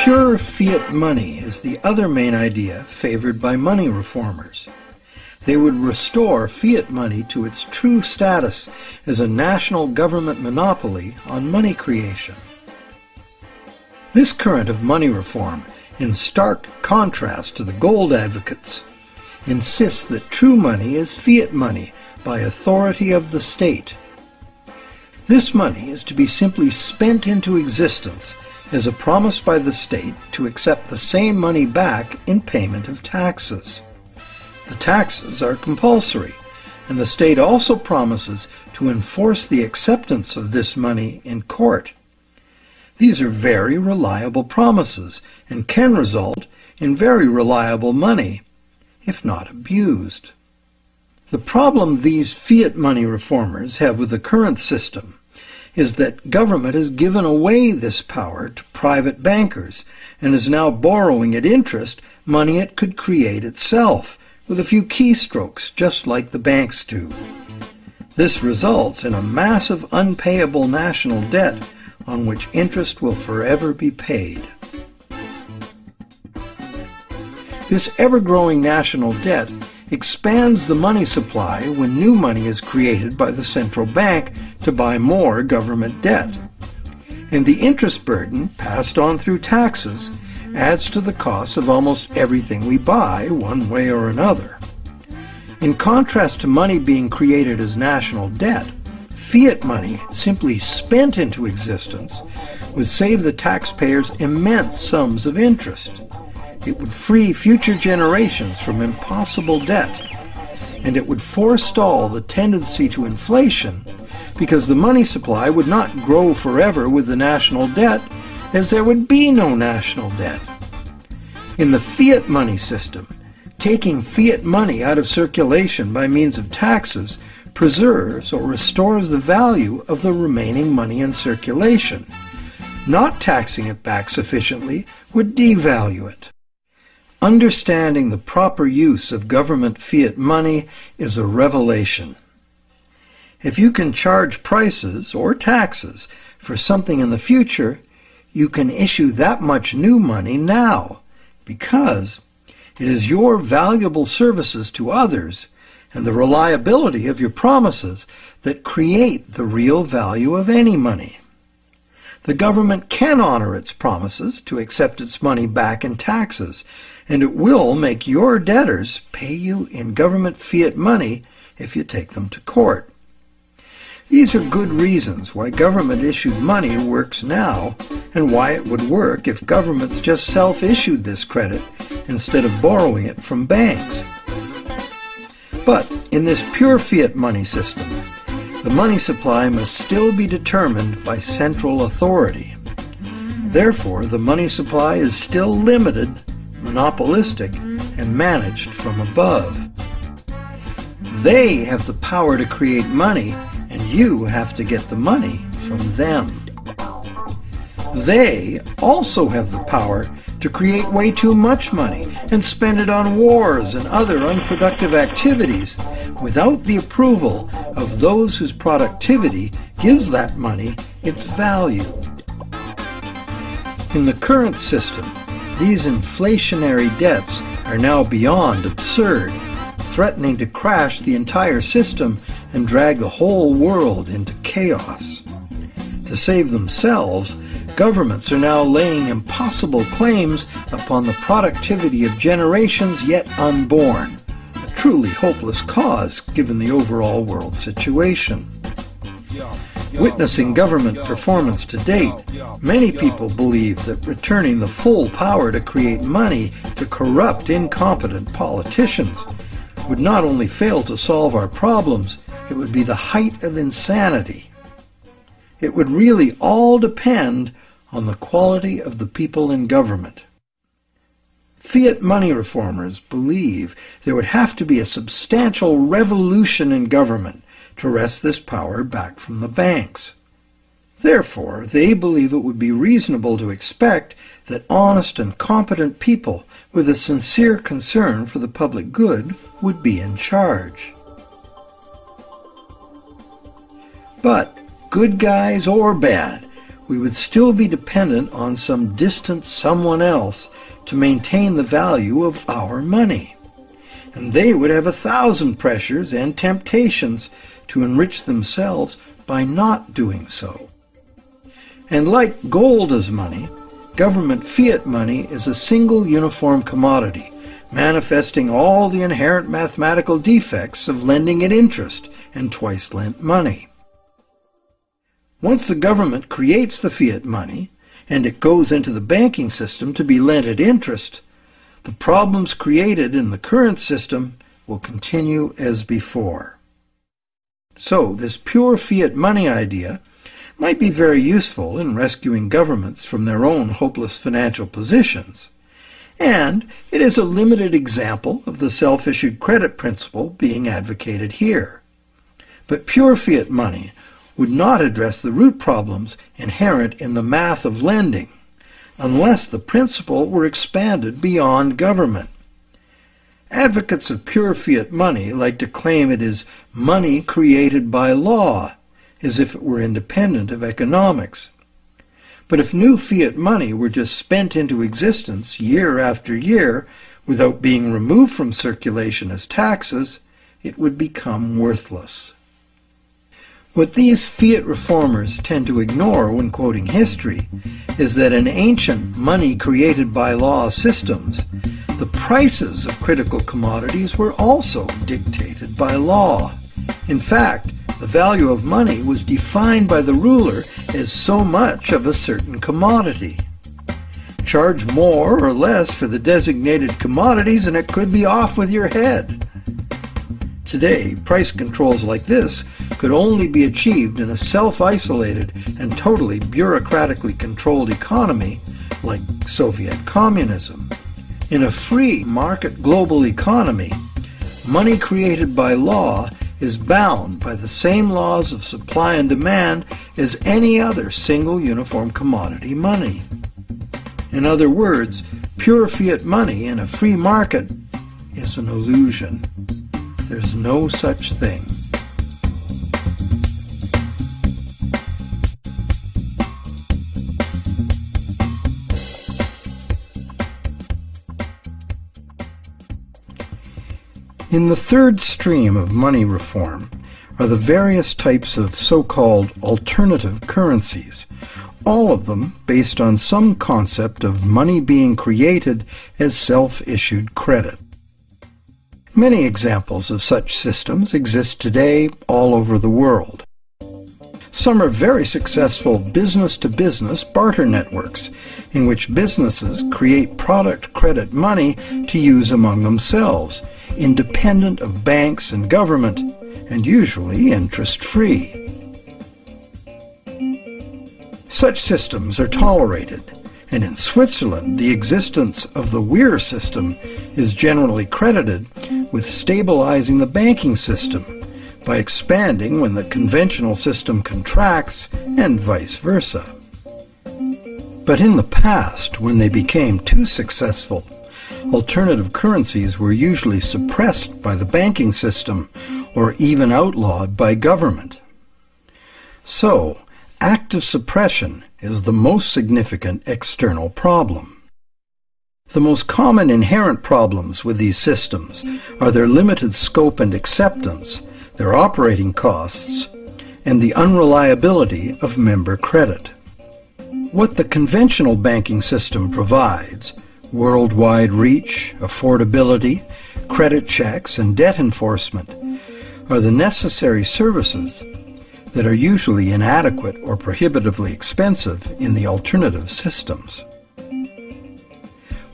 Pure fiat money is the other main idea favored by money reformers. They would restore fiat money to its true status as a national government monopoly on money creation. This current of money reform, in stark contrast to the gold advocates, insists that true money is fiat money by authority of the state. This money is to be simply spent into existence as a promise by the state to accept the same money back in payment of taxes. The taxes are compulsory, and the state also promises to enforce the acceptance of this money in court. These are very reliable promises and can result in very reliable money, if not abused. The problem these fiat money reformers have with the current system is that government has given away this power to private bankers and is now borrowing at interest money it could create itself with a few keystrokes, just like the banks do. This results in a massive unpayable national debt on which interest will forever be paid. This ever-growing national debt expands the money supply when new money is created by the central bank to buy more government debt. And the interest burden, passed on through taxes, adds to the cost of almost everything we buy, one way or another. In contrast to money being created as national debt, fiat money, simply spent into existence, would save the taxpayers immense sums of interest. It would free future generations from impossible debt, and it would forestall the tendency to inflation because the money supply would not grow forever with the national debt, as there would be no national debt. In the fiat money system, taking fiat money out of circulation by means of taxes preserves or restores the value of the remaining money in circulation. Not taxing it back sufficiently would devalue it. Understanding the proper use of government fiat money is a revelation. If you can charge prices or taxes for something in the future, you can issue that much new money now, because it is your valuable services to others and the reliability of your promises that create the real value of any money. The government can honor its promises to accept its money back in taxes, and it will make your debtors pay you in government fiat money if you take them to court. These are good reasons why government-issued money works now, and why it would work if governments just self-issued this credit instead of borrowing it from banks. But in this pure fiat money system, the money supply must still be determined by central authority. Therefore, the money supply is still limited, monopolistic, and managed from above. They have the power to create money, and you have to get the money from them. They also have the power to create way too much money and spend it on wars and other unproductive activities without the approval of those whose productivity gives that money its value. In the current system, these inflationary debts are now beyond absurd, threatening to crash the entire system and drag the whole world into chaos. To save themselves, governments are now laying impossible claims upon the productivity of generations yet unborn, a truly hopeless cause given the overall world situation. Witnessing government performance to date, many people believe that returning the full power to create money to corrupt, incompetent politicians would not only fail to solve our problems, it would be the height of insanity. It would really all depend on the quality of the people in government. Fiat money reformers believe there would have to be a substantial revolution in government to wrest this power back from the banks. Therefore, they believe it would be reasonable to expect that honest and competent people with a sincere concern for the public good would be in charge. But, good guys or bad, we would still be dependent on some distant someone else to maintain the value of our money. And they would have 1,000 pressures and temptations to enrich themselves by not doing so. And like gold as money, government fiat money is a single uniform commodity, manifesting all the inherent mathematical defects of lending at interest and twice lent money. Once the government creates the fiat money, and it goes into the banking system to be lent at interest, the problems created in the current system will continue as before. So, this pure fiat money idea might be very useful in rescuing governments from their own hopeless financial positions, and it is a limited example of the self-issued credit principle being advocated here. But pure fiat money would not address the root problems inherent in the math of lending, unless the principle were expanded beyond government. Advocates of pure fiat money like to claim it is money created by law, as if it were independent of economics. But if new fiat money were just spent into existence year after year without being removed from circulation as taxes, it would become worthless. What these fiat reformers tend to ignore when quoting history is that in ancient money created by law systems, the prices of critical commodities were also dictated by law. In fact, the value of money was defined by the ruler as so much of a certain commodity. Charge more or less for the designated commodities and it could be off with your head. Today, price controls like this could only be achieved in a self-isolated and totally bureaucratically controlled economy like Soviet communism. In a free market global economy, money created by law is bound by the same laws of supply and demand as any other single uniform commodity money. In other words, pure fiat money in a free market is an illusion. There's no such thing. In the third stream of money reform are the various types of so-called alternative currencies, all of them based on some concept of money being created as self-issued credit. Many examples of such systems exist today all over the world. Some are very successful business-to-business barter networks, in which businesses create product credit money to use among themselves, independent of banks and government, and usually interest-free. Such systems are tolerated, and in Switzerland the existence of the Weir system is generally credited with stabilizing the banking system by expanding when the conventional system contracts and vice versa. But in the past, when they became too successful, alternative currencies were usually suppressed by the banking system or even outlawed by government. So, active suppression is the most significant external problem. The most common inherent problems with these systems are their limited scope and acceptance, their operating costs, and the unreliability of member credit. What the conventional banking system provides, worldwide reach, affordability, credit checks, and debt enforcement, are the necessary services that are usually inadequate or prohibitively expensive in the alternative systems.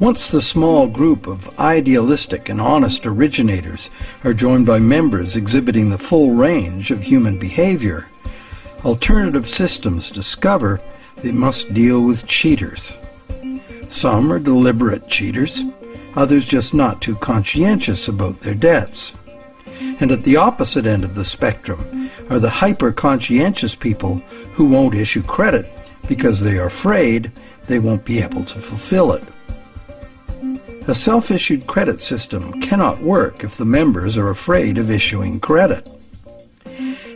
Once the small group of idealistic and honest originators are joined by members exhibiting the full range of human behavior, alternative systems discover they must deal with cheaters. Some are deliberate cheaters, others just not too conscientious about their debts. And at the opposite end of the spectrum are the hyper-conscientious people who won't issue credit because they are afraid they won't be able to fulfill it. A self-issued credit system cannot work if the members are afraid of issuing credit.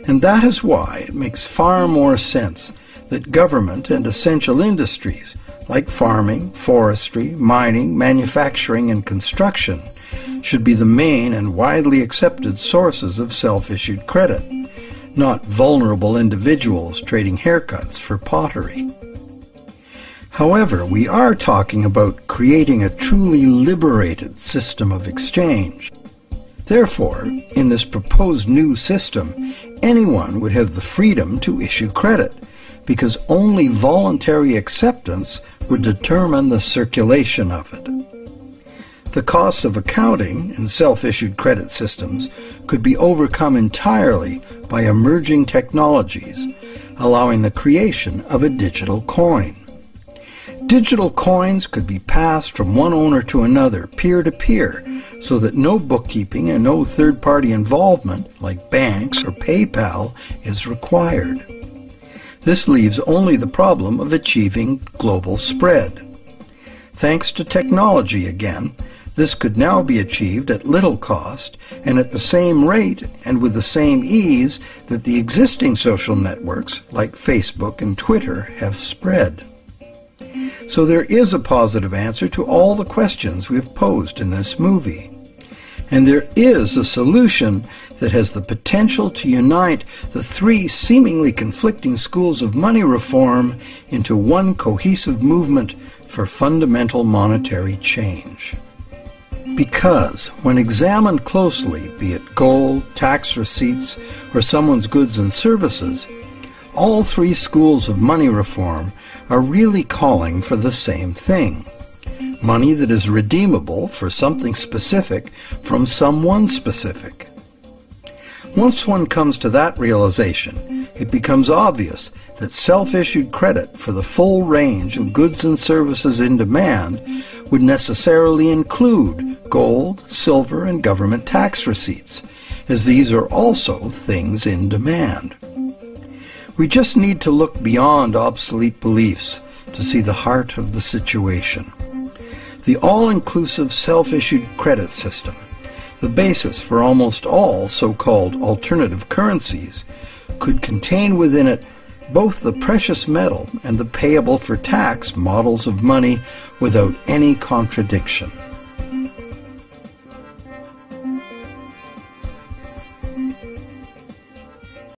And that is why it makes far more sense that government and essential industries like farming, forestry, mining, manufacturing, and construction should be the main and widely accepted sources of self-issued credit, not vulnerable individuals trading haircuts for pottery. However, we are talking about creating a truly liberated system of exchange. Therefore, in this proposed new system, anyone would have the freedom to issue credit, because only voluntary acceptance would determine the circulation of it. The costs of accounting in self-issued credit systems could be overcome entirely by emerging technologies, allowing the creation of a digital coin. Digital coins could be passed from one owner to another, peer-to-peer, so that no bookkeeping and no third-party involvement, like banks or PayPal, is required. This leaves only the problem of achieving global spread. Thanks to technology again, this could now be achieved at little cost and at the same rate and with the same ease that the existing social networks like Facebook and Twitter have spread. So there is a positive answer to all the questions we've posed in this movie. And there is a solution that has the potential to unite the three seemingly conflicting schools of money reform into one cohesive movement for fundamental monetary change. Because, when examined closely, be it gold, tax receipts, or someone's goods and services, all three schools of money reform are really calling for the same thing: money that is redeemable for something specific from someone specific. Once one comes to that realization, it becomes obvious that self-issued credit for the full range of goods and services in demand would necessarily include gold, silver, and government tax receipts, as these are also things in demand. We just need to look beyond obsolete beliefs to see the heart of the situation. The all-inclusive self-issued credit system, the basis for almost all so-called alternative currencies, could contain within it both the precious metal and the payable for tax models of money without any contradiction.